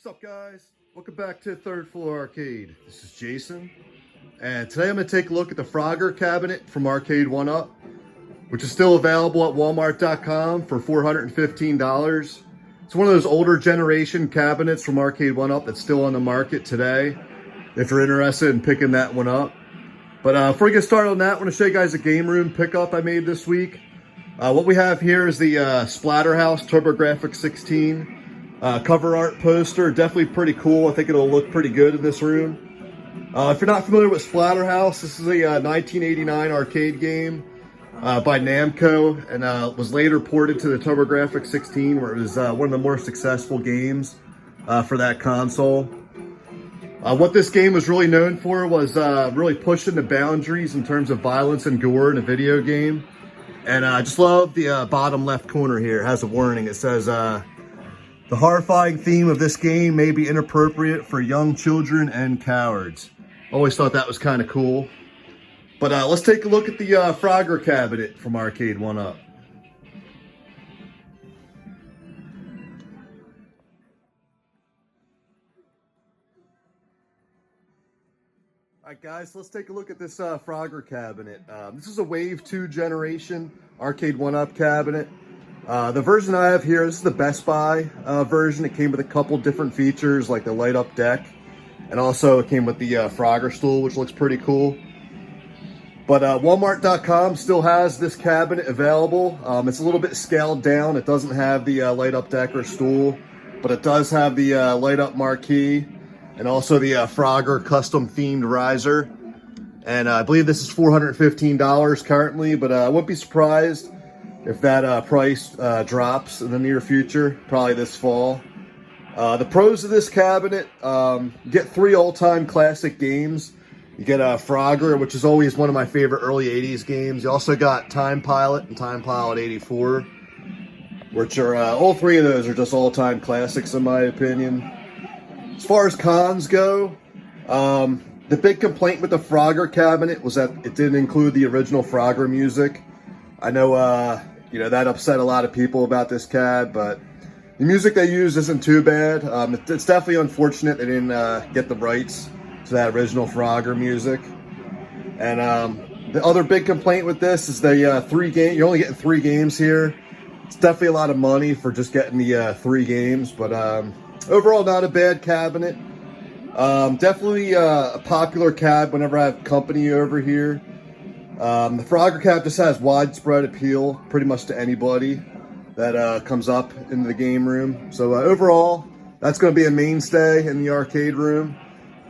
What's up, guys? Welcome back to Third Floor Arcade. This is Jason, and today I'm going to take a look at the Frogger cabinet from ARCADE1UP, which is still available at Walmart.com for $415. It's one of those older generation cabinets from ARCADE1UP that's still on the market today, if you're interested in picking that one up. But before we get started on that, I want to show you guys a game room pickup I made this week. What we have here is the Splatterhouse TurboGrafx 16 cover art poster. Definitely pretty cool. I think it'll look pretty good in this room. If you're not familiar with Splatterhouse, this is a 1989 arcade game by Namco, and was later ported to the TurboGrafx 16, where it was one of the more successful games for that console. What this game was really known for was really pushing the boundaries in terms of violence and gore in a video game. And I just love the bottom left corner here. It has a warning. It says, the horrifying theme of this game may be inappropriate for young children and cowards. Always thought that was kind of cool. But let's take a look at the Frogger cabinet from ARCADE1UP. Alright guys, let's take a look at this Frogger cabinet. This is a Wave 2 generation ARCADE1UP cabinet. The version I have here, this is the Best Buy version. It came with a couple different features like the light up deck, and also it came with the Frogger stool, which looks pretty cool. But Walmart.com still has this cabinet available. It's a little bit scaled down. It doesn't have the light up deck or stool, but it does have the light up marquee and also the Frogger custom themed riser. And I believe this is $415 currently, but I wouldn't be surprised if that price drops in the near future, probably this fall. The pros of this cabinet, you get 3 all-time classic games. You get Frogger, which is always one of my favorite early 80s games. You also got Time Pilot and Time Pilot 84, which are, all 3 of those are just all-time classics in my opinion. As far as cons go, the big complaint with the Frogger cabinet was that it didn't include the original Frogger music. I know, you know, that upset a lot of people about this cab, but the music they use isn't too bad. It's definitely unfortunate they didn't get the rights to that original Frogger music. And the other big complaint with this is the you're only getting 3 games here. It's definitely a lot of money for just getting the 3 games, but overall not a bad cabinet. Definitely a popular cab whenever I have company over here. The Frogger cab just has widespread appeal pretty much to anybody that comes up into the game room. So overall, that's going to be a mainstay in the arcade room.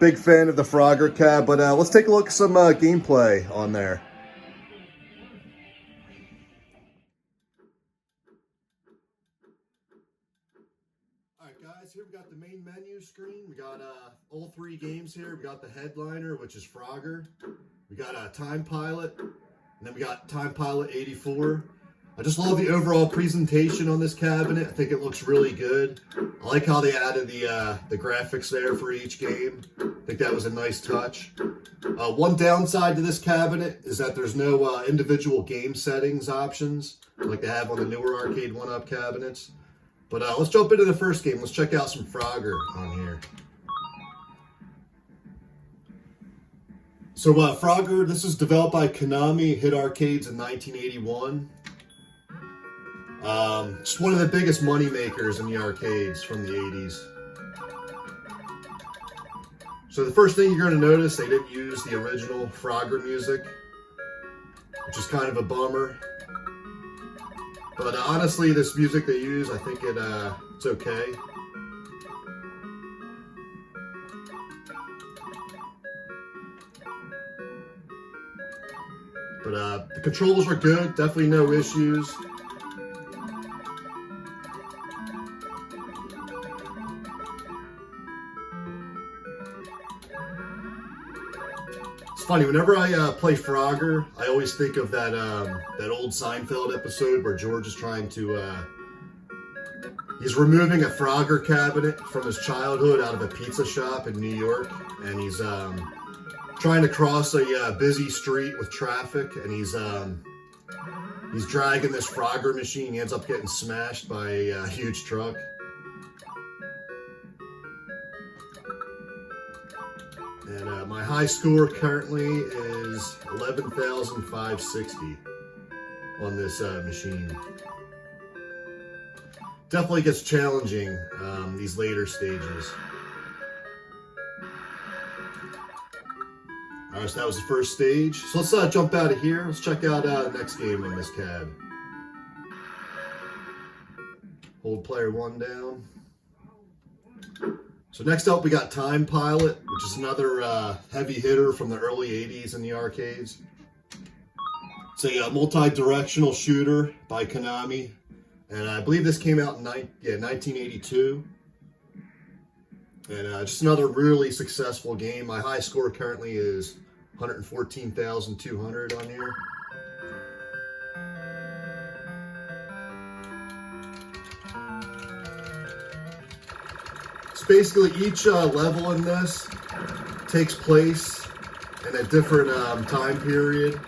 Big fan of the Frogger cab, but let's take a look at some gameplay on there. Alright guys, here we got the main menu screen. We got all 3 games here. We got the headliner, which is Frogger. We got Time Pilot, and then we got Time Pilot 84. I just love the overall presentation on this cabinet. I think it looks really good. I like how they added the graphics there for each game. I think that was a nice touch. One downside to this cabinet is that there's no individual game settings options like they have on the newer ARCADE1UP cabinets. But let's jump into the first game. Let's check out some Frogger on here. So Frogger, this is developed by Konami, hit arcades in 1981. Just one of the biggest money makers in the arcades from the 80s. So the first thing you're going to notice, they didn't use the original Frogger music, which is kind of a bummer. But honestly, this music they use, I think it's okay. But the controls are good, definitely no issues. It's funny, whenever I play Frogger, I always think of that old Seinfeld episode where George is trying to, he's removing a Frogger cabinet from his childhood out of a pizza shop in New York, and he's trying to cross a busy street with traffic, and he's dragging this Frogger machine. He ends up getting smashed by a huge truck. And my high score currently is 11,560 on this machine. Definitely gets challenging these later stages. All right, so that was the first stage. So let's jump out of here. Let's check out the next game on this cab. Hold player 1 down. So next up, we got Time Pilot, which is another heavy hitter from the early 80s in the arcades. It's a multi-directional shooter by Konami. And I believe this came out in 1982. And just another really successful game. My high score currently is 114,200 on here. So basically each level in this takes place in a different time period.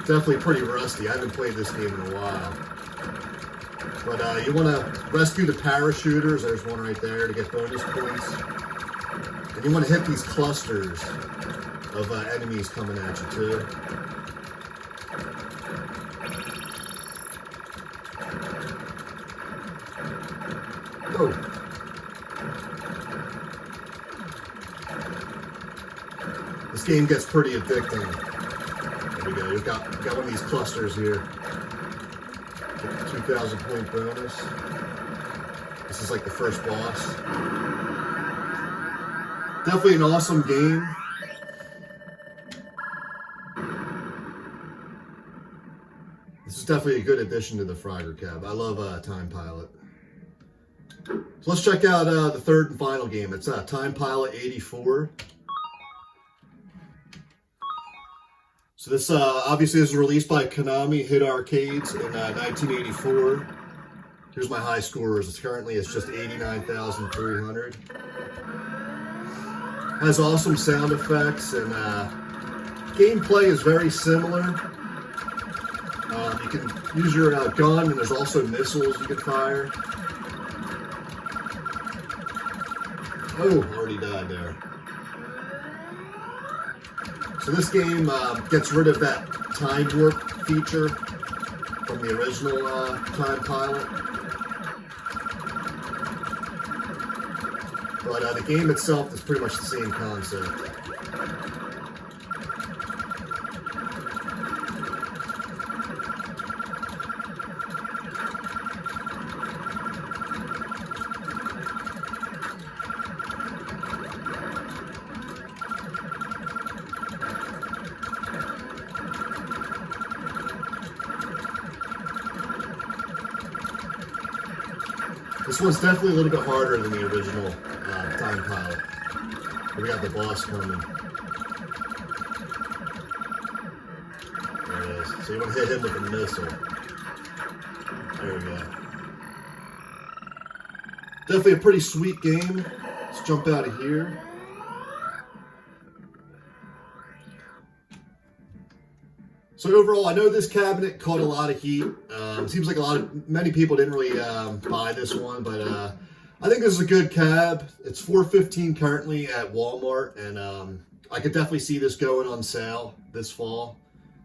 Definitely pretty rusty. I haven't played this game in a while. But you want to rescue the parachuters. There's one right there to get bonus points. And you want to hit these clusters of enemies coming at you too. Oh. This game gets pretty addicting. There we go. You've got one of these clusters here. 2,000 point bonus. This is like the first boss. Definitely an awesome game. This is definitely a good addition to the Frogger Cab. I love Time Pilot. So let's check out the third and final game. It's Time Pilot 84. So this obviously is released by Konami, hit arcades in 1984. Here's my high scores. It's just 89,300. Has awesome sound effects, and gameplay is very similar. You can use your gun, and there's also missiles you can fire. Oh, already died there. So this game gets rid of that time warp feature from the original Time Pilot. But the game itself is pretty much the same concept. This one's definitely a little bit harder than the original Time Pilot. We got the boss coming. There it is. So you want to hit him with a missile. There we go. Definitely a pretty sweet game. Let's jump out of here. So overall, I know this cabinet caught a lot of heat. Seems like many people didn't really buy this one, but I think this is a good cab. It's $415 currently at Walmart, and I could definitely see this going on sale this fall.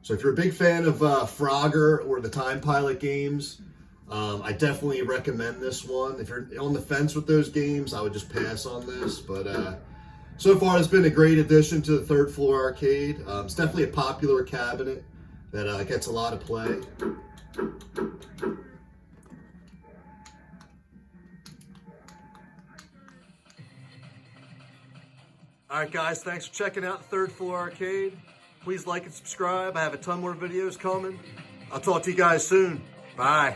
So if you're a big fan of Frogger or the Time Pilot games, I definitely recommend this one. If you're on the fence with those games, I would just pass on this. But so far, it's been a great addition to the third floor arcade. It's definitely a popular cabinet that gets a lot of play. All right, guys, thanks for checking out the third floor arcade. Please like and subscribe. I have a ton more videos coming. I'll talk to you guys soon. Bye.